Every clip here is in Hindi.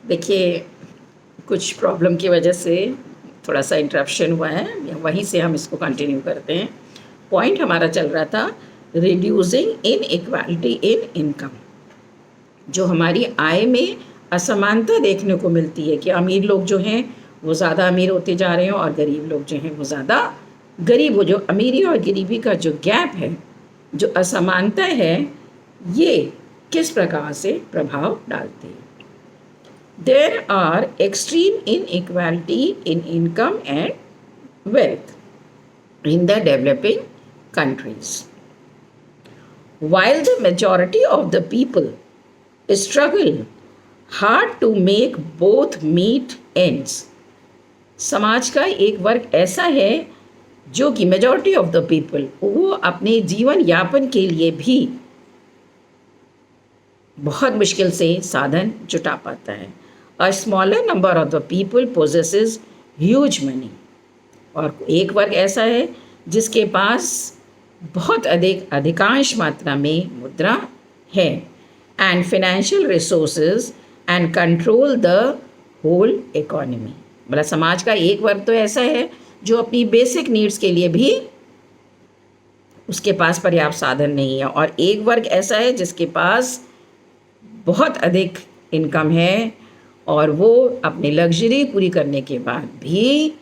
देखिए, कुछ प्रॉब्लम की वजह से थोड़ा सा इंटरप्शन हुआ है, वहीं से हम इसको कंटिन्यू करते हैं। पॉइंट हमारा चल रहा था रिड्यूसिंग इनइक्वालिटी इन इनकम। जो हमारी आय में असमानता देखने को मिलती है कि अमीर लोग जो हैं वो ज़्यादा अमीर होते जा रहे हैं और गरीब लोग जो हैं वो ज़्यादा गरीब हो। जो अमीरी और गरीबी का जो गैप है, जो असमानता है, ये किस प्रकार से प्रभाव डालती है। There are extreme inequality in income and wealth in the developing countries. While the majority of the people struggle hard to make both meet ends, समाज का एक वर्ग ऐसा है जो कि मेजॉरिटी ऑफ द पीपल वो अपने जीवन यापन के लिए भी बहुत मुश्किल से साधन जुटा पाता है। A smaller number of the people possesses huge money, और एक वर्ग ऐसा है जिसके पास बहुत अधिकांश मात्रा में मुद्रा है, and financial resources and control the whole economy. मतलब समाज का एक वर्ग तो ऐसा है जो अपनी बेसिक नीड्स के लिए भी उसके पास पर्याप्त साधन नहीं है, और एक वर्ग ऐसा है जिसके पास बहुत अधिक इनकम है और वो अपनी लग्जरी पूरी करने के बाद भी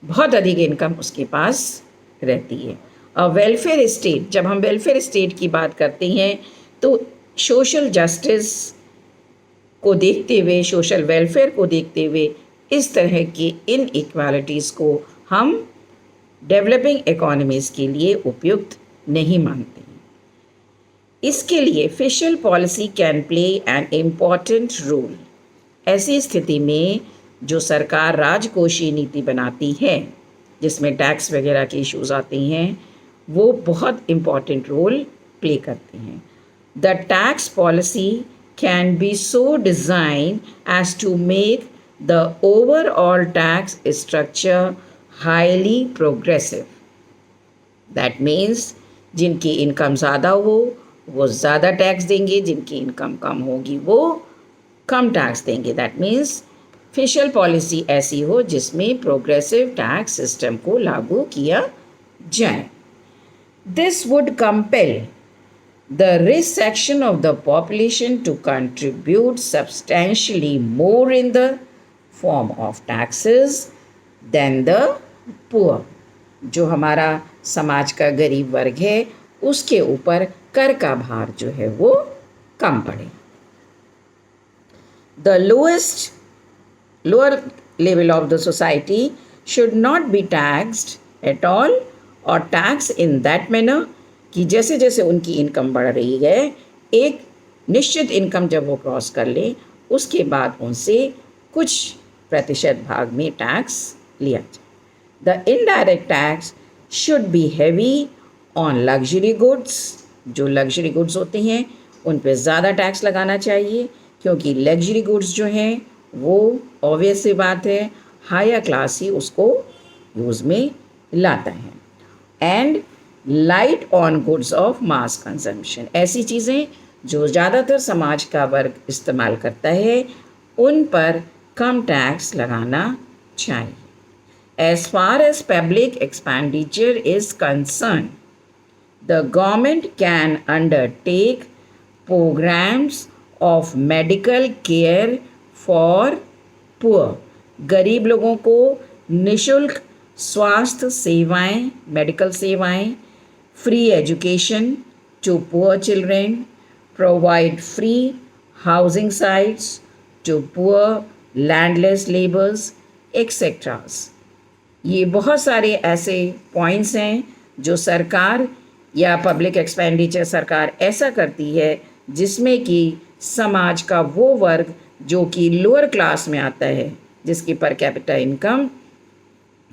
बहुत अधिक इनकम उसके पास रहती है। वेलफेयर स्टेट, जब हम वेलफेयर स्टेट की बात करते हैं तो सोशल जस्टिस को देखते हुए, सोशल वेलफेयर को देखते हुए इस तरह की इनइक्वालिटीज़ को हम डेवलपिंग इकोनॉमीज़ के लिए उपयुक्त नहीं मानते। इसके लिए fiscal policy can play an important role. ऐसी स्थिति में जो सरकार राजकोषीय नीति बनाती है जिसमें टैक्स वगैरह के इश्यूज आते हैं, वो बहुत इम्पॉर्टेंट रोल प्ले करते हैं। The tax policy can be so design as to make the overall tax structure highly progressive. That means जिनकी इनकम ज़्यादा हो वो ज़्यादा टैक्स देंगे, जिनकी इनकम कम होगी वो कम टैक्स देंगे। दैट मीन्स फिशल पॉलिसी ऐसी हो जिसमें प्रोग्रेसिव टैक्स सिस्टम को लागू किया जाए। This would compel the rich section of the population to contribute substantially more in the form of taxes than the poor। जो हमारा समाज का गरीब वर्ग है उसके ऊपर कर का भार जो है वो कम पड़े। The lower level of the society should not be taxed at all or taxed in that manner कि जैसे जैसे उनकी इनकम बढ़ रही है, एक निश्चित इनकम जब वो क्रॉस कर ले उसके बाद उनसे कुछ प्रतिशत भाग में टैक्स लिया जाए। The indirect tax should be heavy on luxury goods. जो लग्जरी गुड्स होते हैं उन पे ज़्यादा टैक्स लगाना चाहिए, क्योंकि लग्जरी गुड्स जो हैं वो ऑब्वियस सी बात है हायर क्लास ही उसको यूज़ में लाता है। And light on goods of mass consumption, ऐसी चीज़ें जो ज़्यादातर समाज का वर्ग इस्तेमाल करता है उन पर कम टैक्स लगाना चाहिए। As far as public expenditure is concern, the government can undertake programmes of medical care for poor. गरीब लोगों को निःशुल्क स्वास्थ्य सेवाएं, मेडिकल सेवाएं, free education to poor children, provide free housing sites to poor landless laborers, etc. ये बहुत सारे ऐसे पॉइंट्स हैं जो सरकार या पब्लिक एक्सपेंडिचर सरकार ऐसा करती है जिसमें कि समाज का वो वर्ग जो कि लोअर क्लास में आता है, जिसकी पर कैपिटा इनकम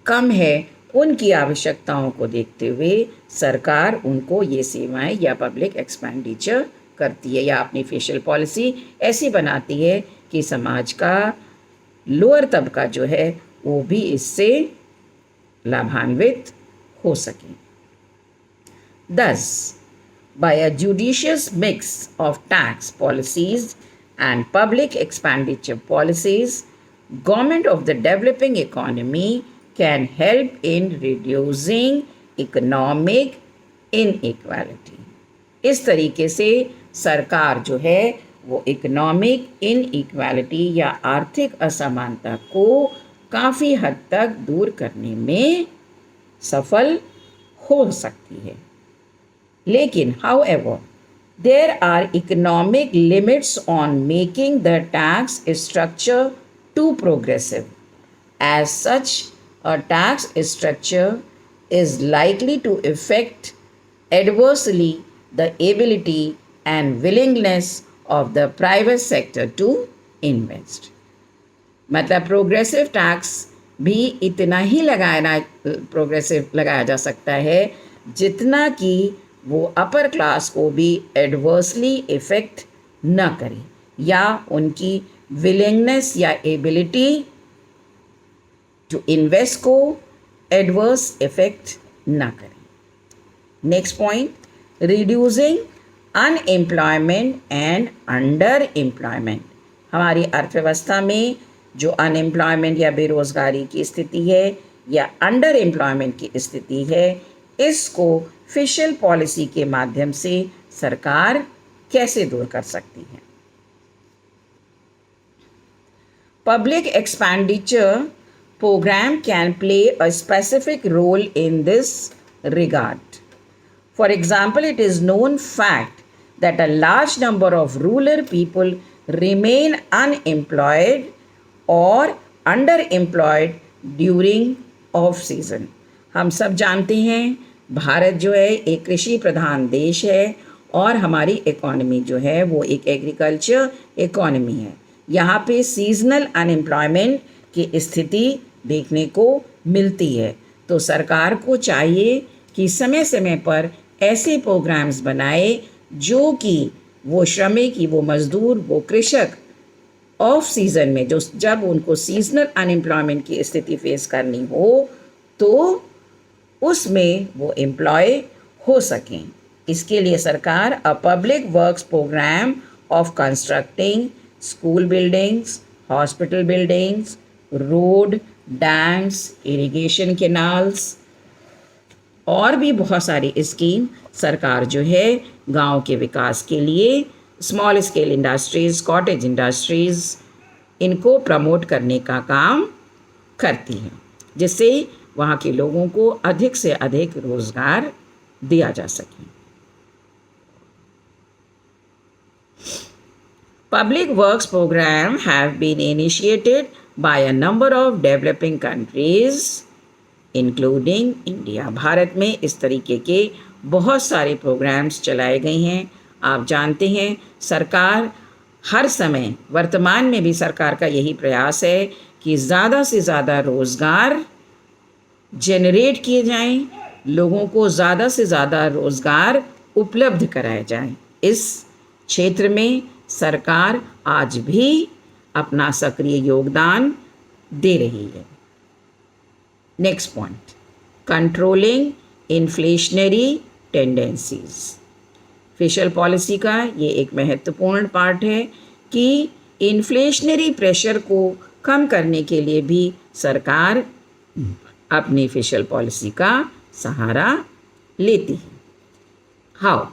कम है, उनकी आवश्यकताओं को देखते हुए सरकार उनको ये सेवाएं या पब्लिक एक्सपेंडिचर करती है या अपनी फेशियल पॉलिसी ऐसी बनाती है कि समाज का लोअर तबका जो है वो भी इससे लाभान्वित हो सके। Thus, by a judicious mix of tax policies and public expenditure policies, government of the developing economy can help in reducing economic inequality. इस तरीके से सरकार जो है वो इकोनॉमिक इनइक्वालिटी या आर्थिक असमानता को काफ़ी हद तक दूर करने में सफल हो सकती है. लेकिन however, there are economic limits on making the tax structure too progressive. As such, a tax structure is likely to affect adversely the ability and willingness of the private sector to invest. मतलब प्रोग्रेसिव टैक्स भी इतना ही लगाया जा सकता है जितना कि वो अपर क्लास को भी एडवर्सली इफ़ेक्ट न करे या उनकी विलिंगनेस या एबिलिटी टू इन्वेस्ट को एडवर्स इफ़ेक्ट न करे. Next point, reducing unemployment and under employment. हमारी अर्थव्यवस्था में जो अनएम्प्लॉयमेंट या बेरोज़गारी की स्थिति है या अंडर एम्प्लॉयमेंट की स्थिति है, इसको फिशल पॉलिसी के माध्यम से सरकार कैसे दूर कर सकती है. Public expenditure programme can play a specific role in this regard. For example, it is known fact that a large number of rural people remain unemployed or underemployed during off season. हम सब जानते हैं भारत जो है एक कृषि प्रधान देश है और हमारी इकोनॉमी जो है वो एक एग्रीकल्चर इकोनॉमी है. यहाँ पे सीजनल अनएम्प्लॉयमेंट की स्थिति देखने को मिलती है. तो सरकार को चाहिए कि समय समय पर ऐसे प्रोग्राम्स बनाए जो कि वो श्रमिक, वो मज़दूर, वो कृषक ऑफ सीज़न में जो जब उनको सीजनल अनएम्प्लॉयमेंट की स्थिति फेस करनी हो तो उसमें वो एम्प्लॉय हो सकें. इसके लिए सरकार a public works programme of constructing school buildings, hospital buildings, road, dams, irrigation canals और भी बहुत सारी स्कीम सरकार जो है गांव के विकास के लिए small scale industries, cottage industries इनको प्रमोट करने का काम करती है जिससे वहाँ के लोगों को अधिक से अधिक रोज़गार दिया जा सके. Public works program have been initiated by a number of developing countries including India. Bharat में इस तरीके के बहुत सारे प्रोग्राम्स चलाए गए हैं. आप जानते हैं सरकार हर समय, वर्तमान में भी सरकार का यही प्रयास है कि ज़्यादा से ज़्यादा रोज़गार जनरेट किए जाएं, लोगों को ज़्यादा से ज़्यादा रोज़गार उपलब्ध कराए जाएं. इस क्षेत्र में सरकार आज भी अपना सक्रिय योगदान दे रही है. Next point, controlling inflationary tendencies. Fiscal policy का ये एक महत्वपूर्ण पार्ट है कि इन्फ्लेशनरी प्रेशर को कम करने के लिए भी सरकार अपनी फिशल पॉलिसी का सहारा लेती है. हाउ,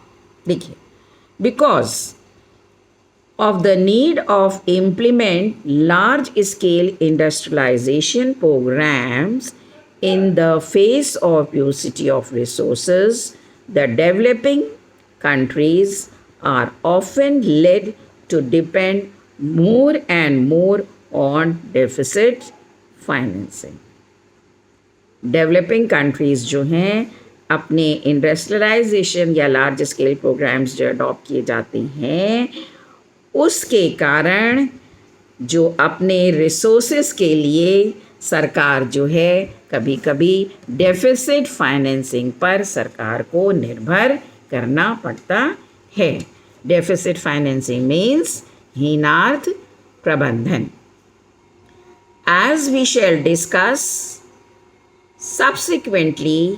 देखिए, because of the need of implement large scale industrialization programs in the face of scarcity of resources, the developing countries are often led to depend more and more on deficit financing. Developing countries जो हैं अपने इंडस्ट्रियलाइजेशन या लार्ज स्केल प्रोग्राम्स जो अडॉप्ट किए जाते हैं उसके कारण जो अपने रिसोर्सेस के लिए सरकार जो है कभी कभी डेफिसिट फाइनेंसिंग पर सरकार को निर्भर करना पड़ता है. डेफिसिट फाइनेंसिंग मीन्स हीनार्थ प्रबंधन. As we shall discuss subsequently,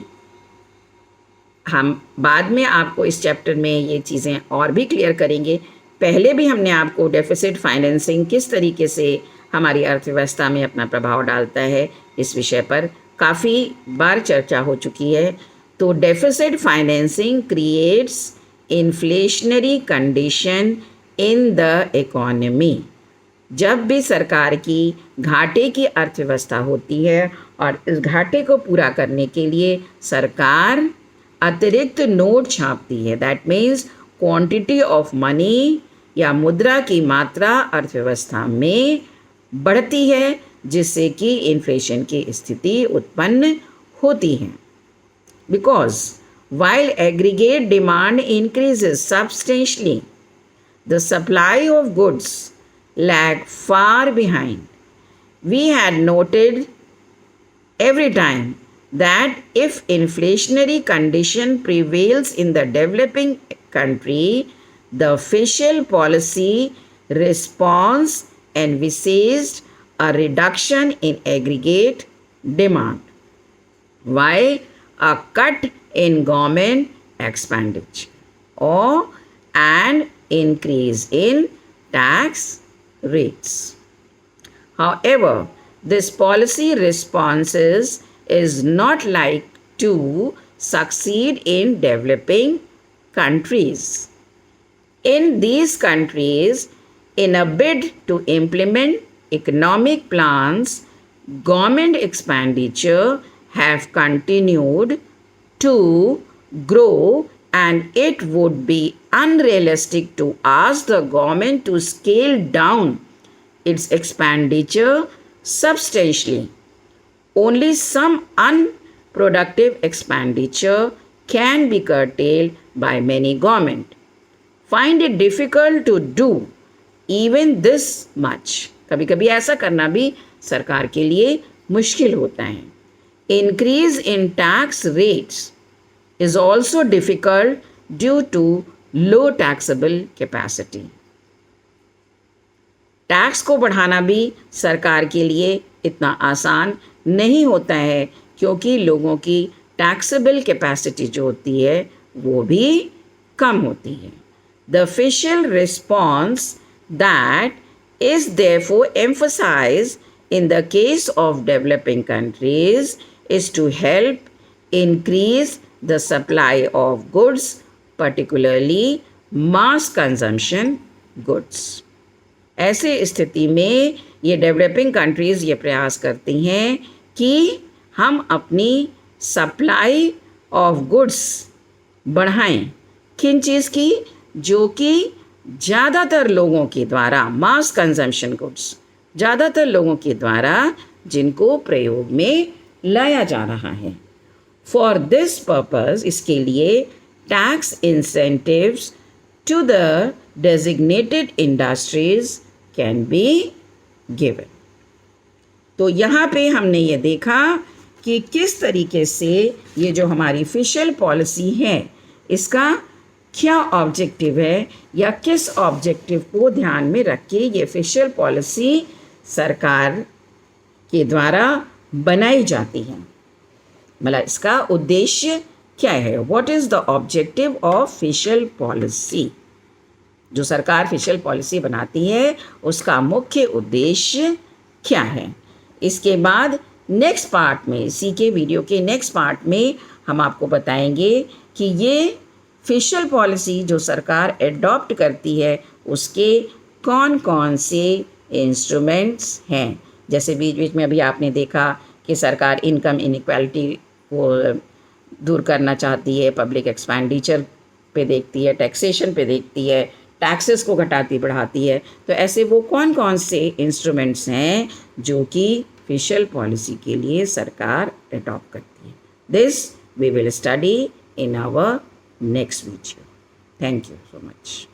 हम बाद में आपको इस चैप्टर में ये चीज़ें और भी क्लियर करेंगे. पहले भी हमने आपको डेफिसिट फाइनेंसिंग किस तरीके से हमारी अर्थव्यवस्था में अपना प्रभाव डालता है इस विषय पर काफ़ी बार चर्चा हो चुकी है। तो deficit financing creates inflationary condition in the economy. जब भी सरकार की घाटे की अर्थव्यवस्था होती है और इस घाटे को पूरा करने के लिए सरकार अतिरिक्त नोट छापती है, that means quantity of money या मुद्रा की मात्रा अर्थव्यवस्था में बढ़ती है, जिससे कि इन्फ्लेशन की स्थिति उत्पन्न होती है। Because while aggregate demand increases substantially, the supply of goods lag far behind. We had noted every time that if inflationary condition prevails in the developing country, the official policy response envisaged a reduction in aggregate demand, while a cut in government expenditure or an increase in tax rates. However, this policy responses is not like to succeed in developing countries. In these countries, in a bid to implement economic plans, government expenditure have continued to grow, and it would be unrealistic to ask the government to scale down its expenditure substantially. Only some unproductive expenditure can be curtailed by many government. Find it difficult to do even this much. कभी कभी ऐसा करना भी सरकार के लिए मुश्किल होता है। Increase in tax rates is also difficult due to low taxable capacity. Tax को बढ़ाना भी सरकार के लिए इतना आसान नहीं होता है, क्योंकि लोगों की टैक्सेबल कैपेसिटी जो होती है वो भी कम होती है। The official response that is therefore emphasized in the case of developing countries is to help increase the supply of goods, particularly mass consumption goods. ऐसे स्थिति में ये डेवलपिंग कंट्रीज़ ये प्रयास करती हैं कि हम अपनी सप्लाई ऑफ गुड्स बढ़ाएं। किन चीज़ की? जो कि ज़्यादातर लोगों के द्वारा, मास कंजम्पशन गुड्स, ज़्यादातर लोगों के द्वारा जिनको प्रयोग में लाया जा रहा है। फॉर दिस पर्पज़, इसके लिए tax incentives to the designated industries can be given. तो यहाँ पे हमने ये देखा कि किस तरीके से ये जो हमारी फिशल पॉलिसी है इसका क्या ऑब्जेक्टिव है, या किस ऑब्जेक्टिव को ध्यान में रख के ये फिशल पॉलिसी सरकार के द्वारा बनाई जाती है। मतलब इसका उद्देश्य क्या है? What is the objective of fiscal policy? जो सरकार फिशल पॉलिसी बनाती है उसका मुख्य उद्देश्य क्या है? इसके बाद नेक्स्ट पार्ट में, इसी के वीडियो के नेक्स्ट पार्ट में हम आपको बताएंगे कि ये फिशल पॉलिसी जो सरकार एडॉप्ट करती है उसके कौन कौन से इंस्ट्रूमेंट्स हैं। जैसे बीच बीच में अभी आपने देखा कि सरकार इनकम इनइक्वालिटी को दूर करना चाहती है, पब्लिक एक्सपेंडिचर पे देखती है, टैक्सेशन पे देखती है, टैक्सेस को घटाती बढ़ाती है। तो ऐसे वो कौन कौन से इंस्ट्रूमेंट्स हैं जो कि फिशल पॉलिसी के लिए सरकार एडॉप्ट करती है। This we will study in our next video. Thank you so much.